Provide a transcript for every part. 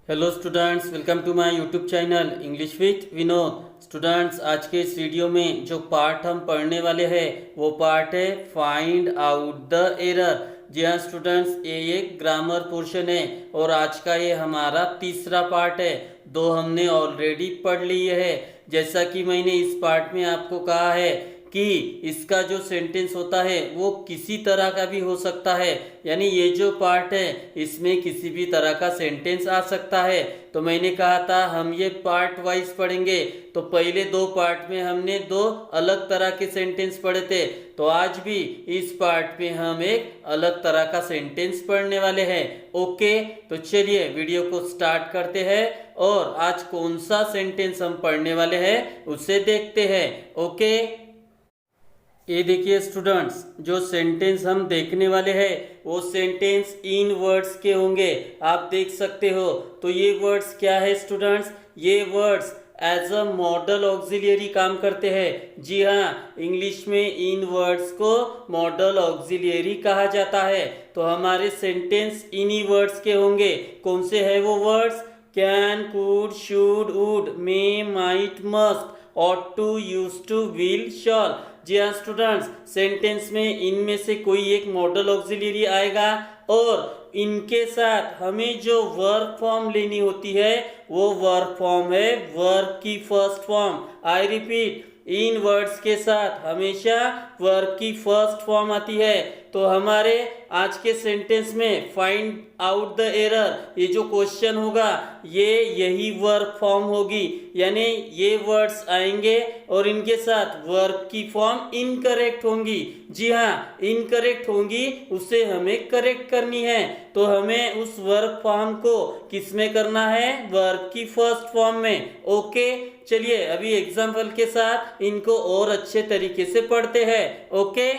Hello students, welcome to my YouTube channel English with Vinod. Students, आज के इस video में जो पार्ट हम पढ़ने वाले हैं वो पार्ट है फाइंड आउट द एरर। जी हाँ स्टूडेंट्स, ये एक ग्रामर पोर्शन है और आज का ये हमारा तीसरा पार्ट है। दो हमने ऑलरेडी पढ़ लिए है। जैसा कि मैंने इस पार्ट में आपको कहा है कि इसका जो सेंटेंस होता है वो किसी तरह का भी हो सकता है, यानी ये जो पार्ट है इसमें किसी भी तरह का सेंटेंस आ सकता है। तो मैंने कहा था हम ये पार्ट वाइज पढ़ेंगे। तो पहले दो पार्ट में हमने दो अलग तरह के सेंटेंस पढ़े थे, तो आज भी इस पार्ट में हम एक अलग तरह का सेंटेंस पढ़ने वाले हैं। ओके, तो चलिए वीडियो को स्टार्ट करते हैं और आज कौन सा सेंटेंस हम पढ़ने वाले हैं उसे देखते हैं। ओके, ये देखिए स्टूडेंट्स, जो सेंटेंस हम देखने वाले हैं वो सेंटेंस इन वर्ड्स के होंगे। आप देख सकते हो। तो ये वर्ड्स क्या है स्टूडेंट्स? ये words as a modal auxiliary काम करते हैं। जी हाँ, इंग्लिश में इन वर्ड्स को मॉडल ऑक्सिलियरी कहा जाता है। तो हमारे सेंटेंस इन्हीं वर्ड्स के होंगे। कौन से है वो words? Can, could, should, would, may, might, must, ought to, used to, will, shall। जी हाँ स्टूडेंट्स, सेंटेंस में इनमें से कोई एक मॉडल ऑक्सिलियरी आएगा और इनके साथ हमें जो वर्ब फॉर्म लेनी होती है वो वर्ब फॉर्म है वर्ब की first form. I repeat, in words के साथ हमेशा वर्ब की फर्स्ट फॉर्म आती है। तो हमारे आज के सेंटेंस में फाइंड आउट द एरर, ये जो क्वेश्चन होगा ये यही वर्ब फॉर्म होगी, यानी ये वर्ड्स आएंगे और इनके साथ वर्ब की फॉर्म इनकरेक्ट होंगी। जी हाँ, इनकरेक्ट होंगी, उसे हमें करेक्ट करनी है। तो हमें उस वर्ब फॉर्म को किस में करना है? वर्ब की फर्स्ट फॉर्म में। ओके, चलिए अभी एग्जाम्पल के साथ इनको और अच्छे तरीके से पढ़ते हैं। ओके,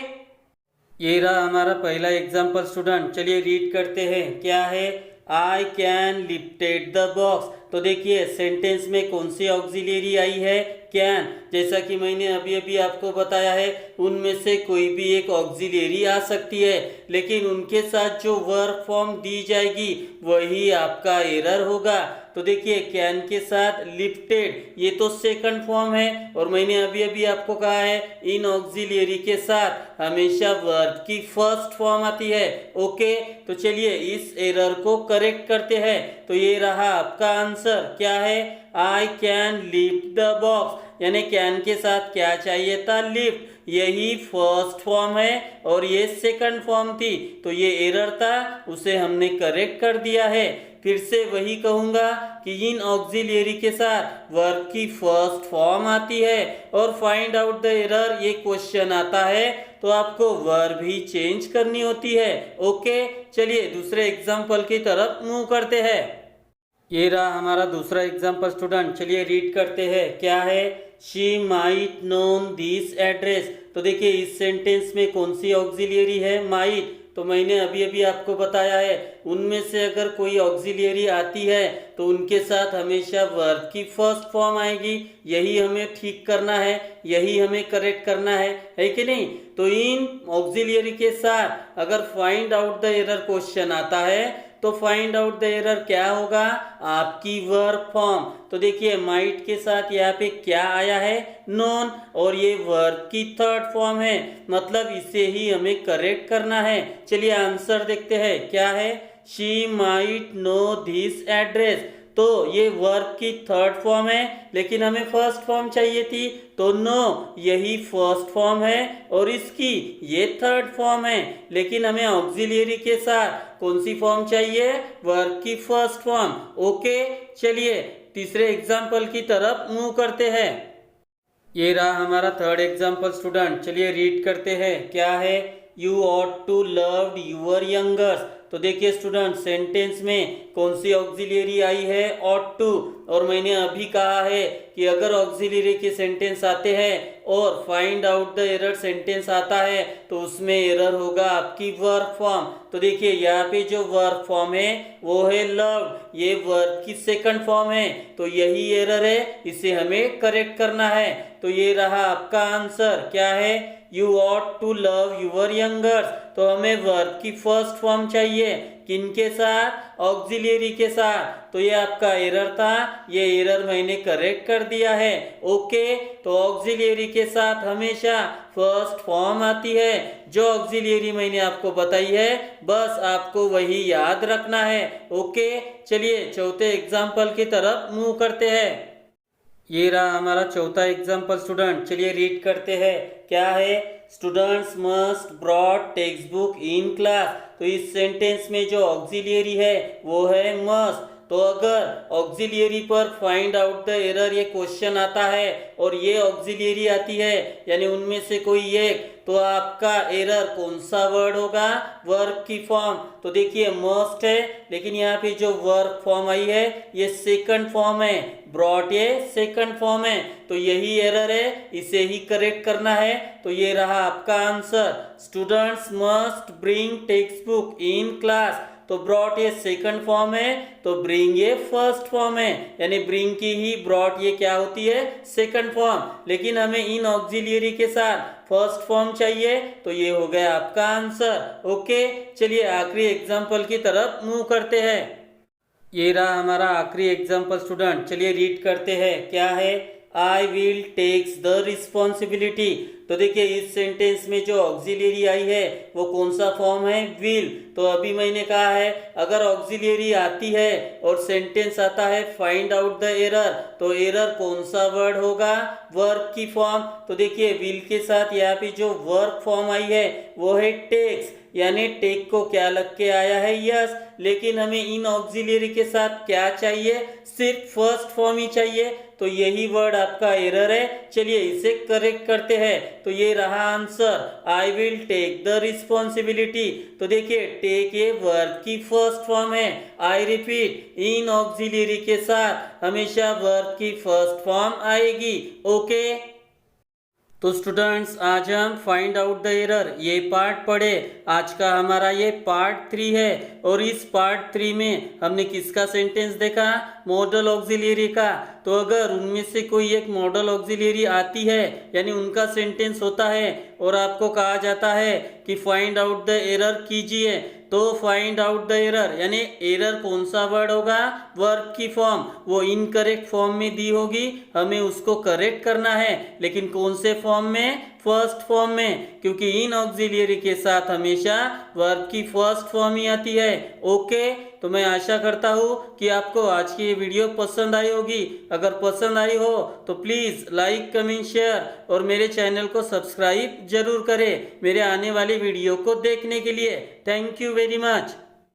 ये रहा हमारा पहला एग्जाम्पल स्टूडेंट। चलिए रीड करते हैं। क्या है? I can lifted the box. तो देखिए सेंटेंस में कौन सी ऑक्सिलियरी आई है? कैन। जैसा कि मैंने अभी अभी आपको बताया है उनमें से कोई भी एक ऑक्सिलियरी आ सकती है, लेकिन उनके साथ जो वर्ब फॉर्म दी जाएगी वही आपका एरर होगा। तो देखिए कैन के साथ लिफ्टेड, ये तो सेकंड फॉर्म है और मैंने अभी अभी आपको कहा है इन ऑक्सिलियरी के साथ हमेशा वर्ब की फर्स्ट फॉर्म आती है। ओके, तो चलिए इस एरर को करेक्ट करते हैं। तो ये रहा आपका आंसर। क्या है? I can lift the box, यानी कैन के साथ क्या चाहिए था? लिफ्ट। यही फर्स्ट फॉर्म है और ये सेकंड फॉर्म थी, तो ये एरर था, उसे हमने करेक्ट कर दिया है। फिर से वही कहूंगा कि इन ऑक्सिलियरी के साथ वर्ब की फर्स्ट फॉर्म आती है और फाइंड आउट द एरर ये क्वेश्चन आता है तो आपको वर्ब ही चेंज करनी होती है। ओके, चलिए दूसरे एग्जाम्पल की तरफ मूव करते हैं। ये रहा हमारा दूसरा एग्जाम्पल स्टूडेंट। चलिए रीड करते हैं। क्या है? She might known this address. तो देखिए इस सेंटेंस में कौन सी ऑक्सिलियरी है? माइट। तो मैंने अभी अभी आपको बताया है उनमें से अगर कोई ऑक्सिलियरी आती है तो उनके साथ हमेशा वर्ब की फर्स्ट फॉर्म आएगी। यही हमें ठीक करना है, यही हमें करेक्ट करना है कि नहीं? तो इन ऑक्सिलियरी के साथ अगर find out the error question आता है तो फाइंड आउट द एरर क्या होगा? आपकी वर्ब फॉर्म। तो देखिए माइट के साथ यहाँ पे क्या आया है? नोन, और ये वर्ब की थर्ड फॉर्म है, मतलब इसे ही हमें करेक्ट करना है। चलिए आंसर देखते हैं। क्या है? She might know this address. तो ये वर्ब की थर्ड फॉर्म है लेकिन हमें फर्स्ट फॉर्म चाहिए थी, तो नो यही फर्स्ट फॉर्म है और इसकी ये थर्ड फॉर्म है, लेकिन हमें ऑक्सिलियरी के साथ कौन सी फॉर्म चाहिए? वर्ब की फर्स्ट फॉर्म। ओके, चलिए तीसरे एग्जाम्पल की तरफ मूव करते हैं। ये रहा हमारा थर्ड एग्जाम्पल स्टूडेंट। चलिए रीड करते हैं। क्या है? You ought to love your youngers. तो देखिए स्टूडेंट सेंटेंस में कौन सी ऑक्सिलियरी आई है? Ought to. और मैंने अभी कहा है कि अगर ऑक्सिलियरी के सेंटेंस आते हैं और find out the error sentence आता है तो उसमें एरर होगा आपकी वर्ब फॉर्म। तो देखिए यहाँ पे जो वर्ब फॉर्म है वो है लव, ये वर्ब की सेकंड फॉर्म है, तो यही एरर है, इसे हमें करेक्ट करना है। तो ये रहा आपका आंसर। क्या है? You ought to love your youngers. तो हमें वर्ब की फर्स्ट फॉर्म चाहिए, किनके साथ? ऑक्सिलियरी के साथ। तो ये आपका एरर था, ये एरर मैंने करेक्ट कर दिया है। ओके, तो ऑक्सिलियरी के साथ हमेशा फर्स्ट फॉर्म आती है। जो ऑक्सिलियरी मैंने आपको बताई है बस आपको वही याद रखना है। ओके, चलिए चौथे एग्जाम्पल की तरफ मूव करते हैं। ये रहा हमारा चौथा एग्जाम्पल स्टूडेंट। चलिए रीड करते हैं। क्या है? Students must brought text book in class. तो इस सेंटेंस में जो ऑक्सिलियरी है वो है मस्ट। तो अगर ऑक्सिलियरी पर फाइंड आउट द एरर ये क्वेश्चन आता है और ये ऑक्सिलियरी आती है यानी उनमें से कोई एक, तो आपका एरर कौन सा वर्ड होगा? वर्ब की फॉर्म। तो देखिए मस्ट है लेकिन यहाँ पे जो वर्ब फॉर्म आई है ये सेकंड फॉर्म है, ब्रॉट ये सेकंड फॉर्म है। तो यही एरर है, इसे ही करेक्ट करना है। तो ये रहा आपका answer, students must bring text book in class. तो ब्रॉट ये सेकंड फॉर्म है, तो ब्रिंग ये फर्स्ट फॉर्म है, यानी ब्रिंग की ही ब्रॉट ये क्या होती है? Second form. लेकिन हमें इन ऑक्सिलियरी के साथ फर्स्ट फॉर्म चाहिए, तो ये हो गया आपका आंसर। ओके, चलिए आखिरी एग्जाम्पल की तरफ मूव करते हैं। ये रहा हमारा आखिरी एग्जाम्पल स्टूडेंट। चलिए रीड करते हैं। क्या है? I will takes the responsibility. तो देखिए इस सेंटेंस में जो ऑक्सिलियरी आई है वो कौन सा फॉर्म है? विल। तो अभी मैंने कहा है अगर ऑक्सिलियरी आती है और सेंटेंस आता है फाइंड आउट द एरर, तो एरर कौन सा वर्ड होगा? वर्ब की फॉर्म। तो देखिए विल के साथ यहाँ पे जो वर्ब फॉर्म आई है वो है टेक्स, यानी टेक को क्या लग के आया है? यस। लेकिन हमें इन ऑक्सिलियरी के साथ क्या चाहिए? सिर्फ फर्स्ट फॉर्म ही चाहिए। तो यही वर्ड आपका एरर है। चलिए इसे करेक्ट करते हैं। तो ये रहा answer, I will take the responsibility. तो देखिए टेक ये वर्ब की फर्स्ट फॉर्म है। आई रिपीट, इन ऑक्सिलियरी के साथ हमेशा वर्ब की फर्स्ट फॉर्म आएगी। ओके, तो स्टूडेंट्स आज हम फाइंड आउट द एरर ये पार्ट पढ़े। आज का हमारा ये पार्ट 3 है और इस पार्ट 3 में हमने किसका सेंटेंस देखा? मॉडल ऑक्सिलियरी का। तो अगर उनमें से कोई एक मॉडल ऑक्सिलियरी आती है यानी उनका सेंटेंस होता है और आपको कहा जाता है कि फाइंड आउट द एरर कीजिए, तो फाइंड आउट द एरर यानी एरर कौन सा वर्ड होगा? वर्ब की फॉर्म। वो इनकरेक्ट फॉर्म में दी होगी, हमें उसको करेक्ट करना है, लेकिन कौन से फॉर्म में? फर्स्ट फॉर्म में, क्योंकि इन ऑक्सिलियरी के साथ हमेशा वर्ब की फर्स्ट फॉर्म ही आती है। ओके, तो मैं आशा करता हूँ कि आपको आज की ये वीडियो पसंद आई होगी। अगर पसंद आई हो तो प्लीज़ लाइक, कमेंट, शेयर और मेरे चैनल को सब्सक्राइब जरूर करें मेरे आने वाली वीडियो को देखने के लिए। Thank you very much.